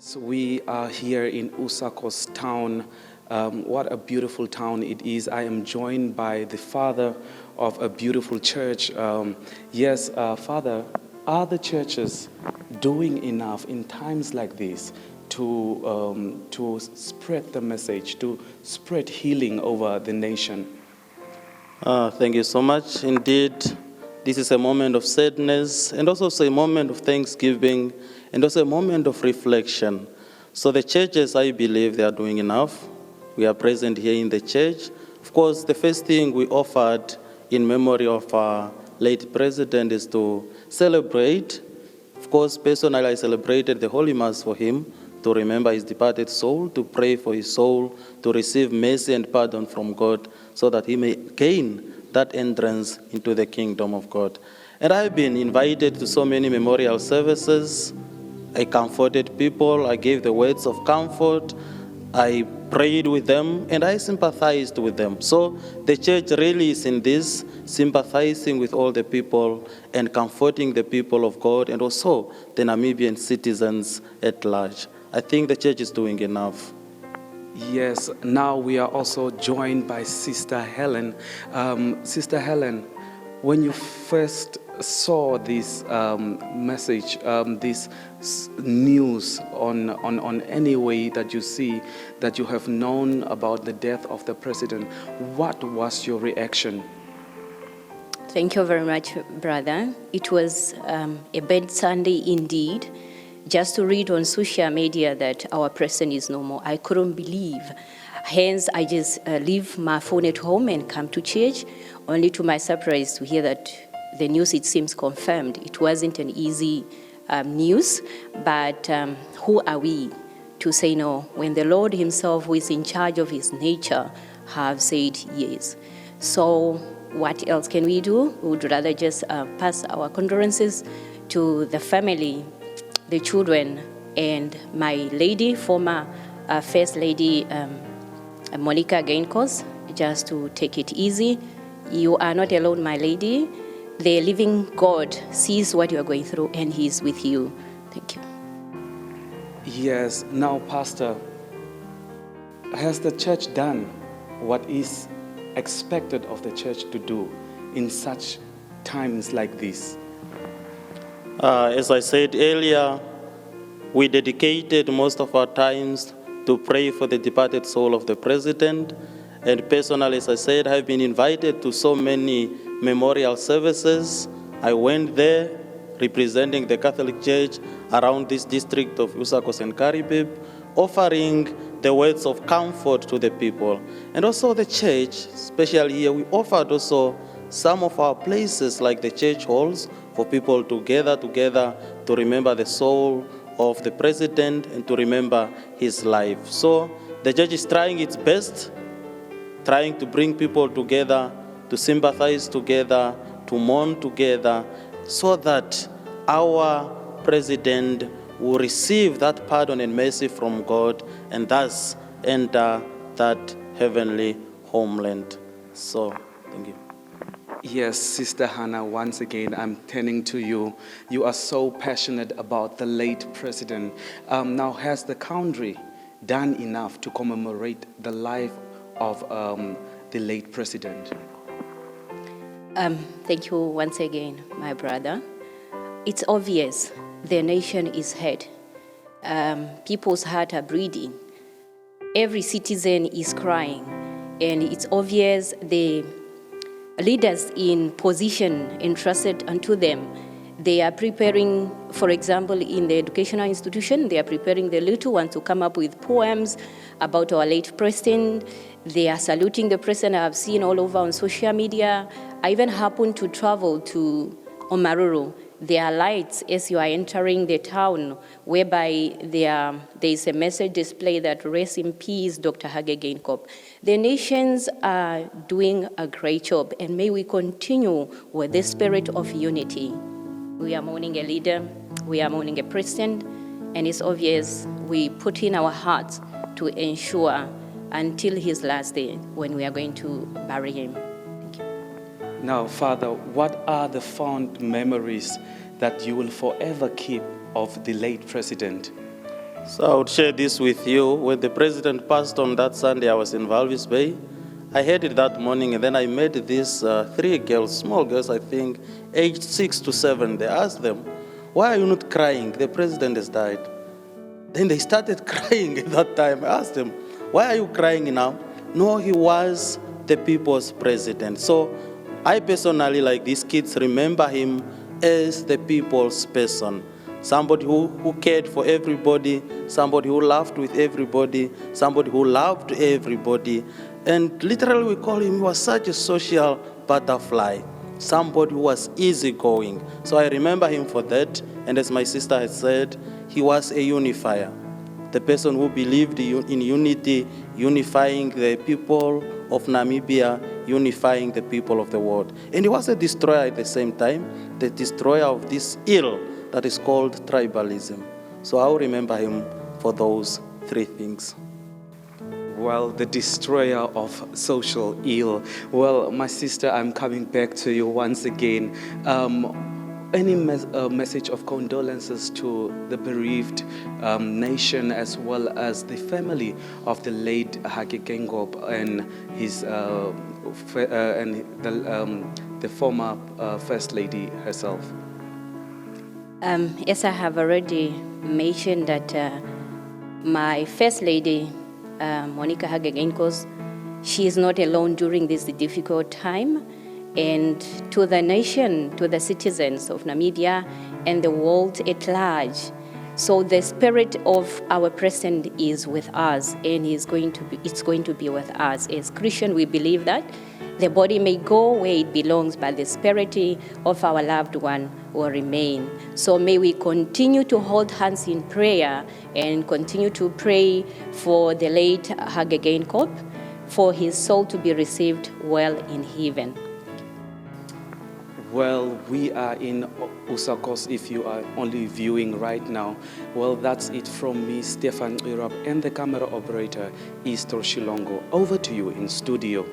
So we are here in Usakos town. What a beautiful town it is. I am joined by the father of a beautiful church. Father, are the churches doing enough in times like this to spread the message, to spread healing over the nation? Thank you so much. Indeed, this is a moment of sadness and also a moment of thanksgiving and also a moment of reflection. So the churches, I believe, they are doing enough. We are present here in the church. Of course, the first thing we offered in memory of our late president is to celebrate. Of course, personally, I celebrated the Holy Mass for him, to remember his departed soul, to pray for his soul, to receive mercy and pardon from God, so that he may gain that entrance into the kingdom of God. And I've been invited to so many memorial services. I comforted people, I gave the words of comfort, I prayed with them, and I sympathized with them. So the church really is in this, sympathizing with all the people and comforting the people of God and also the Namibian citizens at large. I think the church is doing enough. Yes, now we are also joined by Sister Helen. Sister Helen, when you first saw this message, this news on any way that you see, that you have known about the death of the president, what was your reaction? Thank you very much, brother. It was a bad Sunday indeed. Just to read on social media that our president is no more, I couldn't believe. Hence, I just leave my phone at home and come to church, only to my surprise to hear that the news, it seems, confirmed. It wasn't an easy news, but who are we to say no when the Lord himself, who is in charge of his nature, have said yes? So what else can we do? We would rather just pass our condolences to the family, the children, and my lady, former First Lady Monica Geingob, just to take it easy. You are not alone, my lady. The living God sees what you are going through, and he is with you. Thank you. Yes, now, Pastor, has the church done what is expected of the church to do in such times like this? As I said earlier, we dedicated most of our times to pray for the departed soul of the president. And personally, as I said, I've been invited to so many memorial services. I went there representing the Catholic Church around this district of Usakos and Karibib, offering the words of comfort to the people. And also the church, especially here, we offered also some of our places like the church halls for people to gather together to remember the soul of the president and to remember his life. So the church is trying its best, trying to bring people together, to sympathize together, to mourn together, so that our president will receive that pardon and mercy from God and thus enter that heavenly homeland. So, thank you. Yes, Sister Hannah, once again, I'm turning to you. You are so passionate about the late president. Now, has the country done enough to commemorate the life of the late president? Thank you once again, my brother. It's obvious the nation is hurt. People's hearts are bleeding. Every citizen is crying. And it's obvious the leaders in position entrusted unto them, they are preparing, for example, in the educational institution, they are preparing the little ones to come up with poems about our late president. They are saluting the president. I've seen all over on social media. I even happened to travel to Omaruru. There are lights as you are entering the town, whereby there is a message display that rest in peace, Dr. Geingob. The nations are doing a great job, and may we continue with this spirit of unity. We are mourning a leader, we are mourning a president, and it's obvious we put in our hearts to ensure until his last day when we are going to bury him. Thank you. Now, Father, what are the fond memories that you will forever keep of the late president? So I would share this with you. When the president passed on that Sunday, I was in Walvis Bay. I heard it that morning, and then I met these 3 girls, small girls, I think, aged 6 to 7. They asked them, "Why are you not crying? The president has died." Then they started crying at that time. I asked them, "Why are you crying now?" "No, he was the people's president." So I personally, like these kids, remember him as the people's person. Somebody who cared for everybody, somebody who laughed with everybody, somebody who loved everybody. And literally we call him, he was such a social butterfly, somebody who was easygoing. So I remember him for that. And as my sister had said, he was a unifier, the person who believed in unity, unifying the people of Namibia, unifying the people of the world. And he was a destroyer at the same time, the destroyer of this ill that is called tribalism. So I'll remember him for those 3 things. Well, the destroyer of social ill. Well, my sister, I'm coming back to you once again. Any message of condolences to the bereaved nation as well as the family of the late Geingob and his and the former First Lady herself? As I have already mentioned that my First Lady, Monica Hage-Geingob, she is not alone during this difficult time. And to the nation, to the citizens of Namibia and the world at large. So the spirit of our president is with us, and it's going to be with us. As Christian, we believe that the body may go where it belongs, but the spirit of our loved one will remain. So may we continue to hold hands in prayer and continue to pray for the late Geingob, for his soul to be received well in heaven. Well, we are in Usakos if you are only viewing right now. Well, that's it from me, Stefan Uirab, and the camera operator, Easter Shilongo. Over to you in studio.